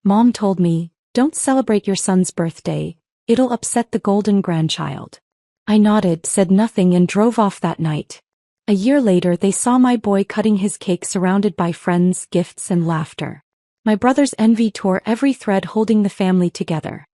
Mom told me, "Don't celebrate your son's birthday, it'll upset the golden grandchild." I nodded, said nothing and drove off that night. A year later they saw my boy cutting his cake surrounded by friends, gifts and laughter. My brother's envy tore every thread holding the family together.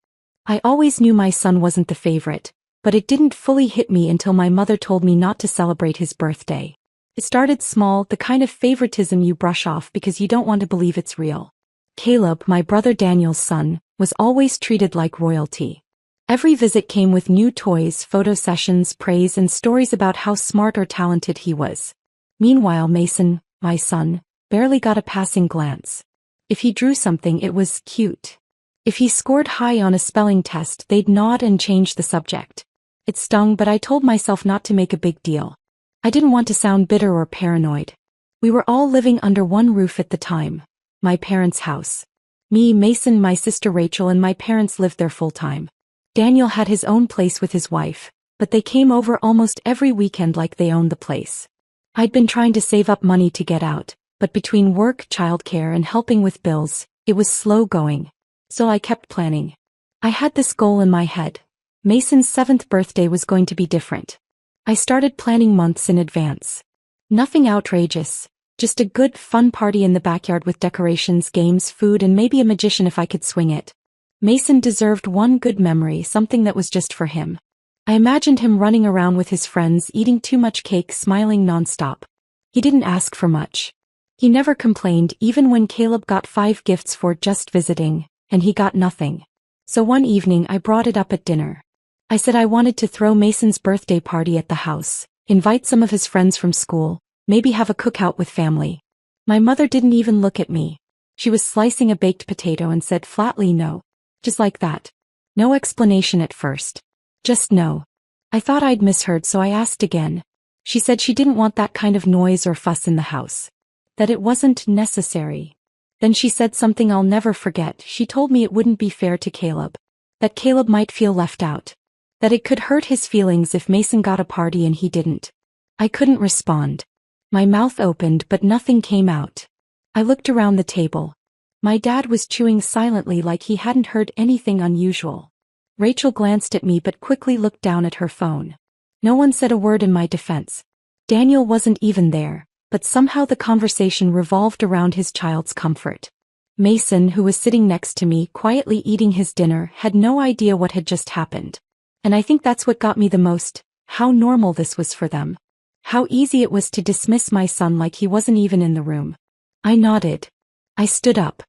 I always knew my son wasn't the favorite, but it didn't fully hit me until my mother told me not to celebrate his birthday. It started small, the kind of favoritism you brush off because you don't want to believe it's real. Caleb, my brother Daniel's son, was always treated like royalty. Every visit came with new toys, photo sessions, praise and stories about how smart or talented he was. Meanwhile Mason, my son, barely got a passing glance. If he drew something it was cute. If he scored high on a spelling test they'd nod and change the subject. It stung but I told myself not to make a big deal. I didn't want to sound bitter or paranoid. We were all living under one roof at the time. My parents' house. Me, Mason, my sister Rachel and my parents lived there full-time. Daniel had his own place with his wife, but they came over almost every weekend like they owned the place. I'd been trying to save up money to get out, but between work, childcare and helping with bills, it was slow going. So I kept planning. I had this goal in my head. Mason's 7th birthday was going to be different. I started planning months in advance. Nothing outrageous, just a good, fun party in the backyard with decorations, games, food and maybe a magician if I could swing it. Mason deserved one good memory, something that was just for him. I imagined him running around with his friends, eating too much cake, smiling nonstop. He didn't ask for much. He never complained, even when Caleb got 5 gifts for just visiting, and he got nothing. So one evening I brought it up at dinner. I said I wanted to throw Mason's birthday party at the house, invite some of his friends from school, maybe have a cookout with family. My mother didn't even look at me. She was slicing a baked potato and said flatly no. Just like that. No explanation at first. Just no. I thought I'd misheard so I asked again. She said she didn't want that kind of noise or fuss in the house. That it wasn't necessary. Then she said something I'll never forget. She told me it wouldn't be fair to Caleb. That Caleb might feel left out. That it could hurt his feelings if Mason got a party and he didn't. I couldn't respond. My mouth opened but nothing came out. I looked around the table. My dad was chewing silently like he hadn't heard anything unusual. Rachel glanced at me but quickly looked down at her phone. No one said a word in my defense. Daniel wasn't even there, but somehow the conversation revolved around his child's comfort. Mason, who was sitting next to me, quietly eating his dinner, had no idea what had just happened. And I think that's what got me the most, how normal this was for them. How easy it was to dismiss my son like he wasn't even in the room. I nodded. I stood up.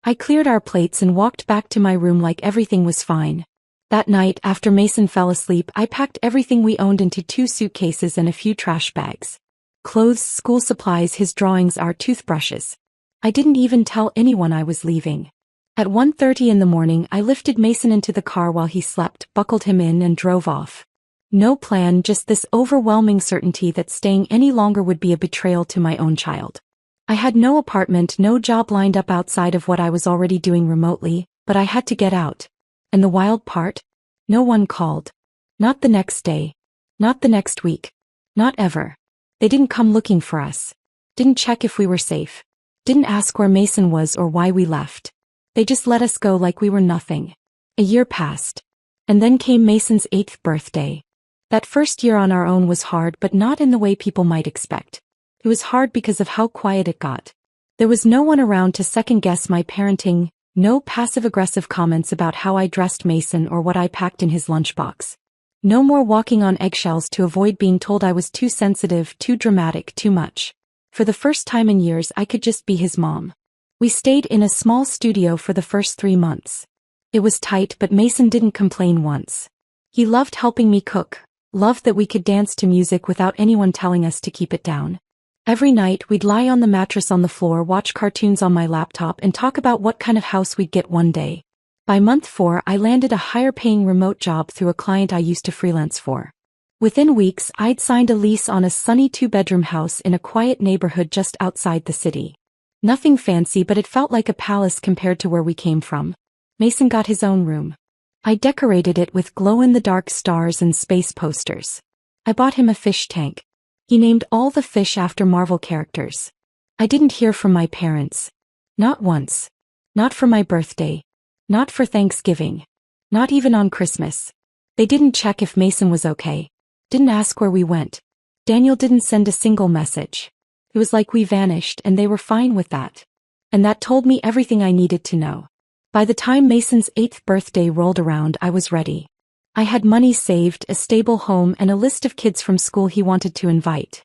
I cleared our plates and walked back to my room like everything was fine. That night, after Mason fell asleep, I packed everything we owned into 2 suitcases and a few trash bags. Clothes, school supplies, his drawings, our toothbrushes. I didn't even tell anyone I was leaving. At 1:30 in the morning, I lifted Mason into the car while he slept, buckled him in and drove off. No plan, just this overwhelming certainty that staying any longer would be a betrayal to my own child. I had no apartment, no job lined up outside of what I was already doing remotely, but I had to get out. And the wild part? No one called. Not the next day. Not the next week. Not ever. They didn't come looking for us. Didn't check if we were safe. Didn't ask where Mason was or why we left. They just let us go like we were nothing. A year passed. And then came Mason's 8th birthday. That first year on our own was hard, but not in the way people might expect. It was hard because of how quiet it got. There was no one around to second-guess my parenting, no passive-aggressive comments about how I dressed Mason or what I packed in his lunchbox. No more walking on eggshells to avoid being told I was too sensitive, too dramatic, too much. For the first time in years I could just be his mom. We stayed in a small studio for the first 3 months. It was tight but Mason didn't complain once. He loved helping me cook, loved that we could dance to music without anyone telling us to keep it down. Every night we'd lie on the mattress on the floor, watch cartoons on my laptop and talk about what kind of house we'd get one day. By month 4 I landed a higher-paying remote job through a client I used to freelance for. Within weeks I'd signed a lease on a sunny 2-bedroom house in a quiet neighborhood just outside the city. Nothing fancy but it felt like a palace compared to where we came from. Mason got his own room. I decorated it with glow-in-the-dark stars and space posters. I bought him a fish tank. He named all the fish after Marvel characters. I didn't hear from my parents. Not once. Not for my birthday. Not for Thanksgiving. Not even on Christmas. They didn't check if Mason was okay. Didn't ask where we went. Daniel didn't send a single message. It was like we vanished and they were fine with that. And that told me everything I needed to know. By the time Mason's 8th birthday rolled around, I was ready. I had money saved, a stable home, and a list of kids from school he wanted to invite.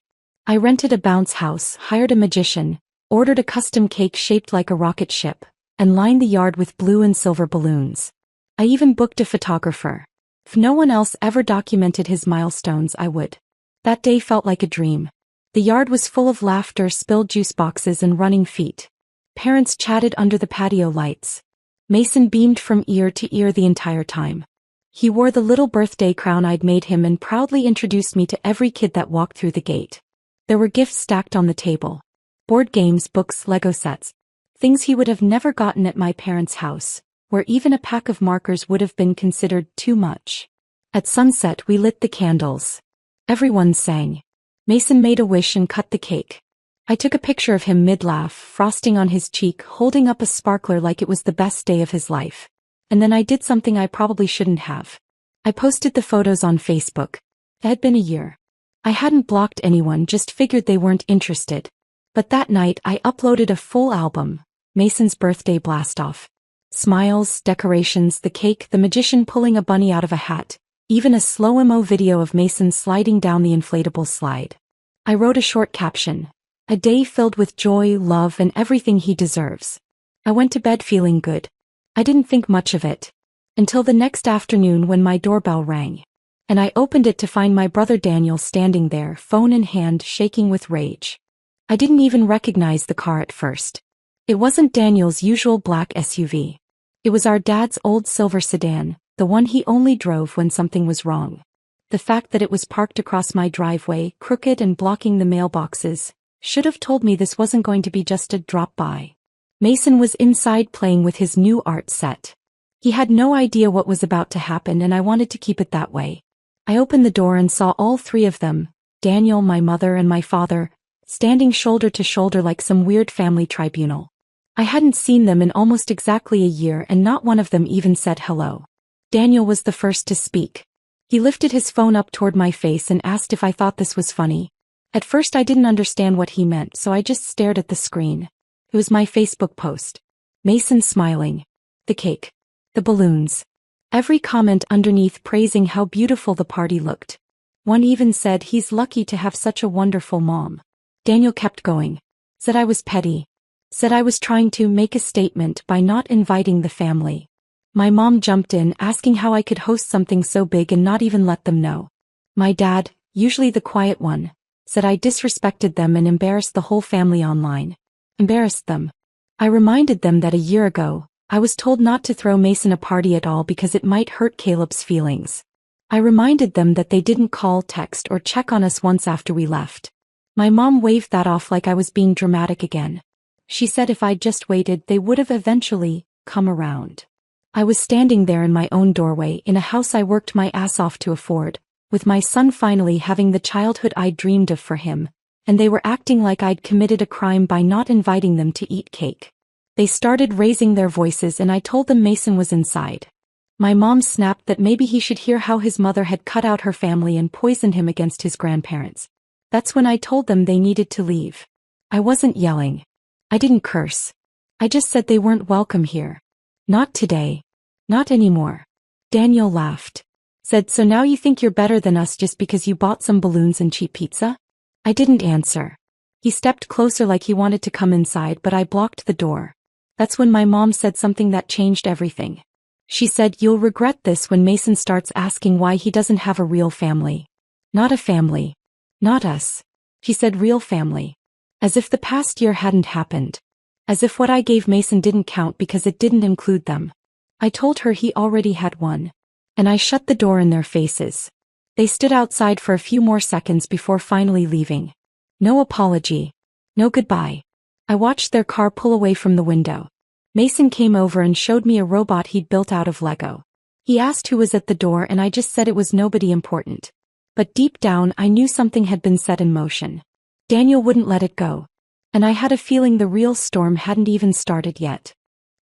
I rented a bounce house, hired a magician, ordered a custom cake shaped like a rocket ship, and lined the yard with blue and silver balloons. I even booked a photographer. If no one else ever documented his milestones, I would. That day felt like a dream. The yard was full of laughter, spilled juice boxes, and running feet. Parents chatted under the patio lights. Mason beamed from ear to ear the entire time. He wore the little birthday crown I'd made him and proudly introduced me to every kid that walked through the gate. There were gifts stacked on the table. Board games, books, Lego sets. Things he would have never gotten at my parents' house, where even a pack of markers would have been considered too much. At sunset we lit the candles. Everyone sang. Mason made a wish and cut the cake. I took a picture of him mid-laugh, frosting on his cheek, holding up a sparkler like it was the best day of his life. And then I did something I probably shouldn't have. I posted the photos on Facebook. It had been a year. I hadn't blocked anyone, just figured they weren't interested. But that night I uploaded a full album, Mason's birthday blast-off. Smiles, decorations, the cake, the magician pulling a bunny out of a hat, even a slow-mo video of Mason sliding down the inflatable slide. I wrote a short caption. A day filled with joy, love, and everything he deserves. I went to bed feeling good. I didn't think much of it. Until the next afternoon when my doorbell rang. And I opened it to find my brother Daniel standing there, phone in hand, shaking with rage. I didn't even recognize the car at first. It wasn't Daniel's usual black SUV. It was our dad's old silver sedan, the one he only drove when something was wrong. The fact that it was parked across my driveway, crooked and blocking the mailboxes, should have told me this wasn't going to be just a drop-by. Mason was inside playing with his new art set. He had no idea what was about to happen and I wanted to keep it that way. I opened the door and saw all three of them, Daniel, my mother, and my father, standing shoulder to shoulder like some weird family tribunal. I hadn't seen them in almost exactly a year and not one of them even said hello. Daniel was the first to speak. He lifted his phone up toward my face and asked if I thought this was funny. At first I didn't understand what he meant, so I just stared at the screen. It was my Facebook post. Mason smiling. The cake. The balloons. Every comment underneath praising how beautiful the party looked. One even said he's lucky to have such a wonderful mom. Daniel kept going. Said I was petty. Said I was trying to make a statement by not inviting the family. My mom jumped in, asking how I could host something so big and not even let them know. My dad, usually the quiet one, said I disrespected them and embarrassed the whole family online. Embarrassed them. I reminded them that a year ago, I was told not to throw Mason a party at all because it might hurt Caleb's feelings. I reminded them that they didn't call, text, or check on us once after we left. My mom waved that off like I was being dramatic again. She said if I'd just waited, they would have eventually come around. I was standing there in my own doorway in a house I worked my ass off to afford, with my son finally having the childhood I'd dreamed of for him, and they were acting like I'd committed a crime by not inviting them to eat cake. They started raising their voices and I told them Mason was inside. My mom snapped that maybe he should hear how his mother had cut out her family and poisoned him against his grandparents. That's when I told them they needed to leave. I wasn't yelling. I didn't curse. I just said they weren't welcome here. Not today. Not anymore. Daniel laughed. Said, so now you think you're better than us just because you bought some balloons and cheap pizza? I didn't answer. He stepped closer like he wanted to come inside, but I blocked the door. That's when my mom said something that changed everything. She said, you'll regret this when Mason starts asking why he doesn't have a real family. Not a family. Not us. She said real family. As if the past year hadn't happened. As if what I gave Mason didn't count because it didn't include them. I told her he already had one. And I shut the door in their faces. They stood outside for a few more seconds before finally leaving. No apology. No goodbye. I watched their car pull away from the window. Mason came over and showed me a robot he'd built out of Lego. He asked who was at the door and I just said it was nobody important. But deep down I knew something had been set in motion. Daniel wouldn't let it go. And I had a feeling the real storm hadn't even started yet.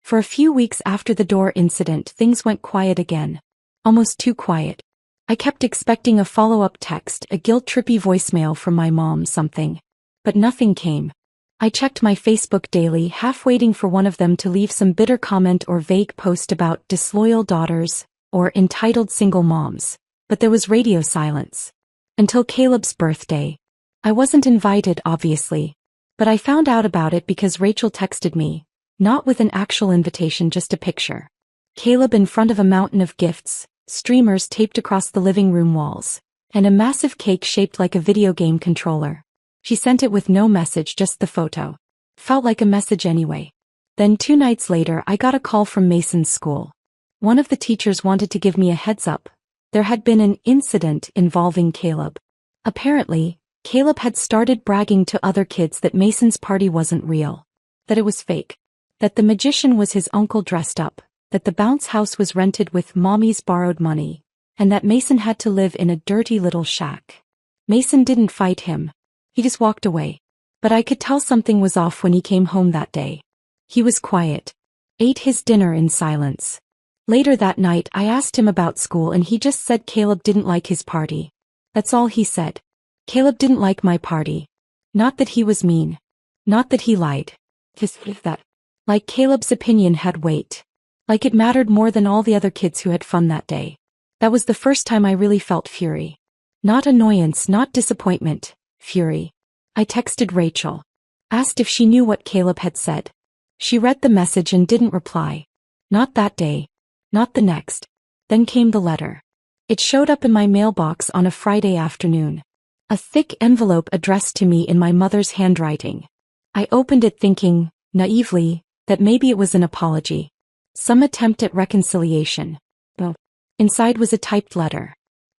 For a few weeks after the door incident, things went quiet again. Almost too quiet. I kept expecting a follow-up text, a guilt-trippy voicemail from my mom, something. But nothing came. I checked my Facebook daily, half waiting for one of them to leave some bitter comment or vague post about disloyal daughters, or entitled single moms. But there was radio silence. Until Caleb's birthday. I wasn't invited, obviously. But I found out about it because Rachel texted me. Not with an actual invitation, just a picture. Caleb in front of a mountain of gifts, streamers taped across the living room walls, and a massive cake shaped like a video game controller. She sent it with no message, just the photo. Felt like a message anyway. Then 2 nights later I got a call from Mason's school. One of the teachers wanted to give me a heads up. There had been an incident involving Caleb. Apparently, Caleb had started bragging to other kids that Mason's party wasn't real. That it was fake. That the magician was his uncle dressed up. That the bounce house was rented with mommy's borrowed money. And that Mason had to live in a dirty little shack. Mason didn't fight him. He just walked away. But I could tell something was off when he came home that day. He was quiet. Ate his dinner in silence. Later that night I asked him about school and he just said Caleb didn't like his party. That's all he said. Caleb didn't like my party. Not that he was mean. Not that he lied. Just that. Like Caleb's opinion had weight. Like it mattered more than all the other kids who had fun that day. That was the first time I really felt fury. Not annoyance, not disappointment. Fury. I texted Rachel. Asked if she knew what Caleb had said. She read the message and didn't reply. Not that day. Not the next. Then came the letter. It showed up in my mailbox on a Friday afternoon. A thick envelope addressed to me in my mother's handwriting. I opened it thinking, naively, that maybe it was an apology. Some attempt at reconciliation. But inside was a typed letter.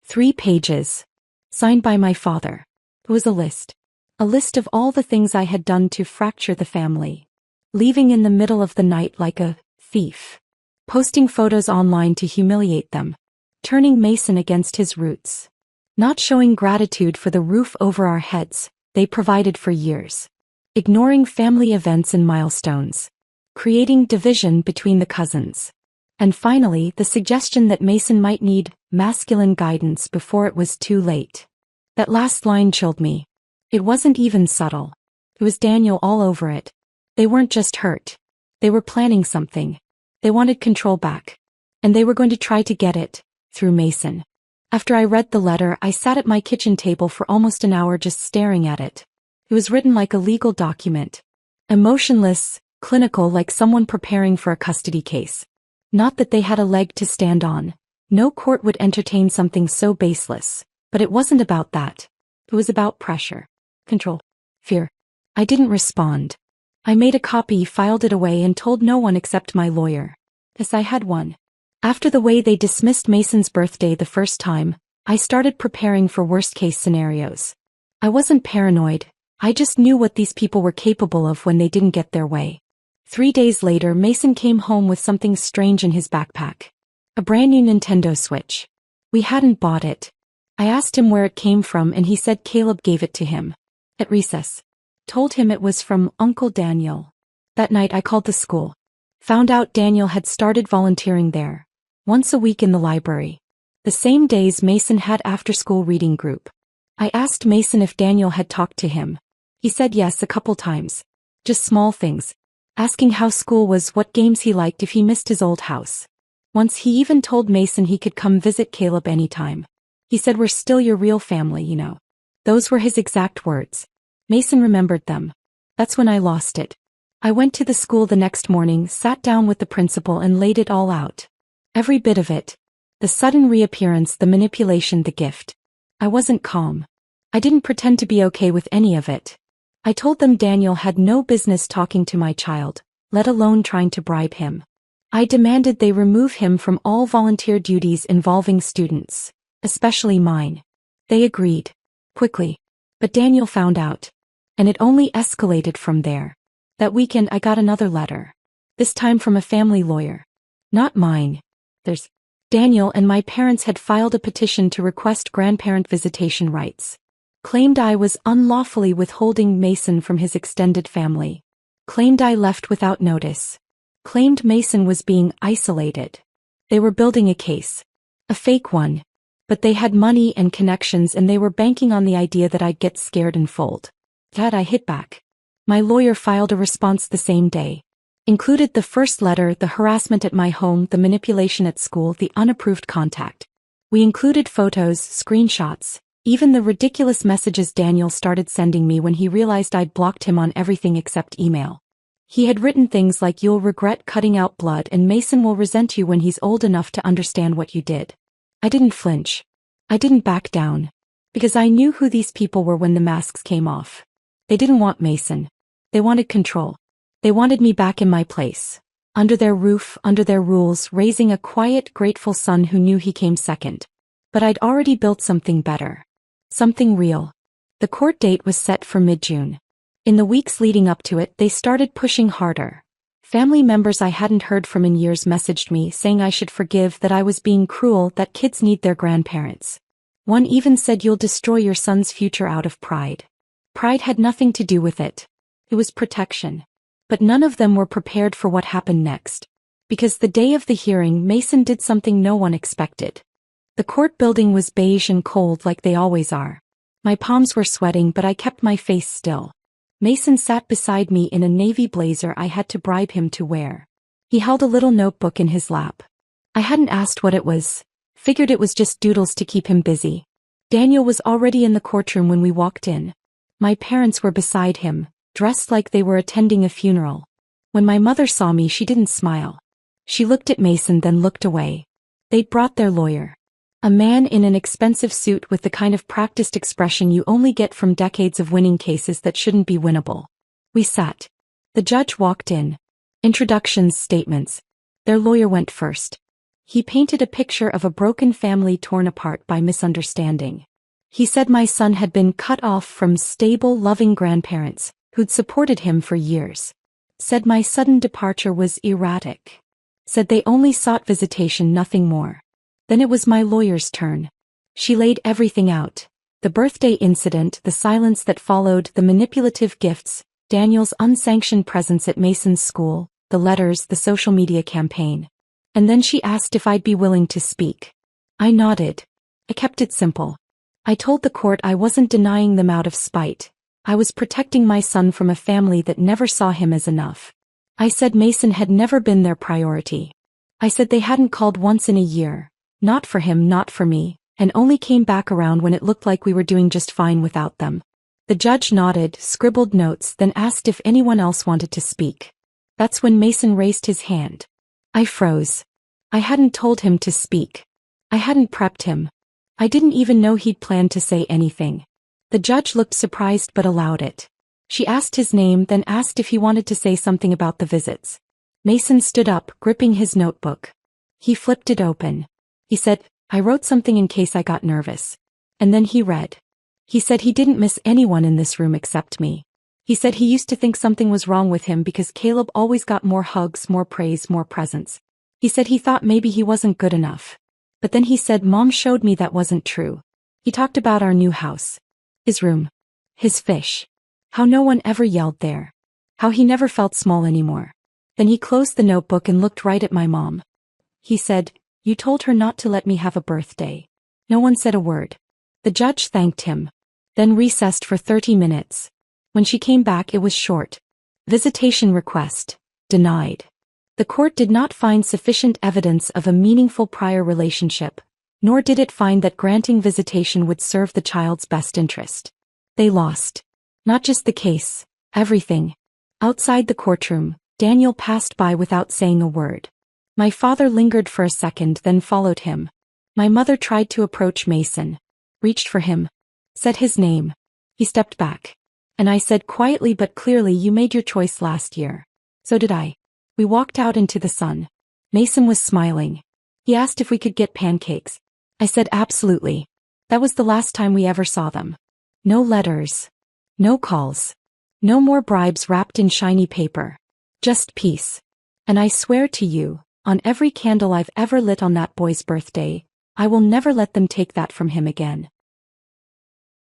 3 pages. Signed by my father. It was a list. A list of all the things I had done to fracture the family. Leaving in the middle of the night like a thief. Posting photos online to humiliate them. Turning Mason against his roots. Not showing gratitude for the roof over our heads they provided for years. Ignoring family events and milestones. Creating division between the cousins. And finally, the suggestion that Mason might need masculine guidance before it was too late. That last line chilled me. It wasn't even subtle. It was Daniel all over it. They weren't just hurt. They were planning something. They wanted control back. And they were going to try to get it, through Mason. After I read the letter, I sat at my kitchen table for almost an hour just staring at it. It was written like a legal document. Emotionless, clinical, like someone preparing for a custody case. Not that they had a leg to stand on. No court would entertain something so baseless. But it wasn't about that. It was about pressure. Control. Fear. I didn't respond. I made a copy, filed it away, and told no one except my lawyer. Yes, I had one. After the way they dismissed Mason's birthday the first time, I started preparing for worst-case scenarios. I wasn't paranoid. I just knew what these people were capable of when they didn't get their way. 3 days later, Mason came home with something strange in his backpack. A brand new Nintendo Switch. We hadn't bought it. I asked him where it came from and he said Caleb gave it to him. At recess. Told him it was from Uncle Daniel. That night I called the school. Found out Daniel had started volunteering there. Once a week in the library. The same days Mason had after-school reading group. I asked Mason if Daniel had talked to him. He said yes a couple times. Just small things. Asking how school was, what games he liked, if he missed his old house. Once he even told Mason he could come visit Caleb anytime. He said, "We're still your real family, you know." Those were his exact words. Mason remembered them. That's when I lost it. I went to the school the next morning, sat down with the principal and laid it all out. Every bit of it. The sudden reappearance, the manipulation, the gift. I wasn't calm. I didn't pretend to be okay with any of it. I told them Daniel had no business talking to my child, let alone trying to bribe him. I demanded they remove him from all volunteer duties involving students, especially mine. They agreed. Quickly. But Daniel found out. And it only escalated from there. That weekend I got another letter. This time from a family lawyer. Not mine. Daniel and my parents had filed a petition to request grandparent visitation rights. Claimed I was unlawfully withholding Mason from his extended family. Claimed I left without notice. claimed Mason was being isolated. They were building a case. A fake one. But they had money and connections and they were banking on the idea that I'd get scared and fold. That I hit back. My lawyer filed a response the same day. Included the first letter, the harassment at my home, the manipulation at school, the unapproved contact. We included photos, screenshots, even the ridiculous messages Daniel started sending me when he realized I'd blocked him on everything except email. He had written things like, "You'll regret cutting out blood and Mason will resent you when he's old enough to understand what you did." I didn't flinch. I didn't back down. Because I knew who these people were when the masks came off. They didn't want Mason. They wanted control. They wanted me back in my place. Under their roof, under their rules, raising a quiet, grateful son who knew he came second. But I'd already built something better. Something real. The court date was set for mid-June. In the weeks leading up to it, they started pushing harder. Family members I hadn't heard from in years messaged me saying I should forgive, that I was being cruel, that kids need their grandparents. One even said, "You'll destroy your son's future out of pride." Pride had nothing to do with it. It was protection. But none of them were prepared for what happened next. Because the day of the hearing, Mason did something no one expected. The court building was beige and cold like they always are. My palms were sweating but I kept my face still. Mason sat beside me in a navy blazer I had to bribe him to wear. He held a little notebook in his lap. I hadn't asked what it was. Figured it was just doodles to keep him busy. Daniel was already in the courtroom when we walked in. My parents were beside him, dressed like they were attending a funeral. When my mother saw me, she didn't smile. She looked at Mason then looked away. They'd brought their lawyer. A man in an expensive suit with the kind of practiced expression you only get from decades of winning cases that shouldn't be winnable. We sat. The judge walked in. Introductions, statements. Their lawyer went first. He painted a picture of a broken family torn apart by misunderstanding. He said my son had been cut off from stable, loving grandparents who'd supported him for years. Said my sudden departure was erratic. Said they only sought visitation, nothing more. Then it was my lawyer's turn. She laid everything out. The birthday incident, the silence that followed, the manipulative gifts, Daniel's unsanctioned presence at Mason's school, the letters, the social media campaign. And then she asked if I'd be willing to speak. I nodded. I kept it simple. I told the court I wasn't denying them out of spite. I was protecting my son from a family that never saw him as enough. I said Mason had never been their priority. I said they hadn't called once in a year. Not for him, not for me, and only came back around when it looked like we were doing just fine without them. The judge nodded, scribbled notes, then asked if anyone else wanted to speak. That's when Mason raised his hand. I froze. I hadn't told him to speak. I hadn't prepped him. I didn't even know he'd planned to say anything. The judge looked surprised but allowed it. She asked his name, then asked if he wanted to say something about the visits. Mason stood up, gripping his notebook. He flipped it open. He said, "I wrote something in case I got nervous." And then he read. He said he didn't miss anyone in this room except me. He said he used to think something was wrong with him because Caleb always got more hugs, more praise, more presents. He said he thought maybe he wasn't good enough. But then he said Mom showed me that wasn't true. He talked about our new house. His room. His fish. How no one ever yelled there. How he never felt small anymore. Then he closed the notebook and looked right at my mom. He said, "You told her not to let me have a birthday." No one said a word. The judge thanked him. Then recessed for 30 minutes. When she came back, it was short. Visitation request. Denied. The court did not find sufficient evidence of a meaningful prior relationship, nor did it find that granting visitation would serve the child's best interest. They lost. Not just the case, everything. Outside the courtroom, Daniel passed by without saying a word. My father lingered for a second, then followed him. My mother tried to approach Mason. Reached for him. Said his name. He stepped back. And I said quietly but clearly, "You made your choice last year." So did I. We walked out into the sun. Mason was smiling. He asked if we could get pancakes. I said absolutely. That was the last time we ever saw them. No letters. No calls. No more bribes wrapped in shiny paper. Just peace. And I swear to you, on every candle I've ever lit on that boy's birthday, I will never let them take that from him again.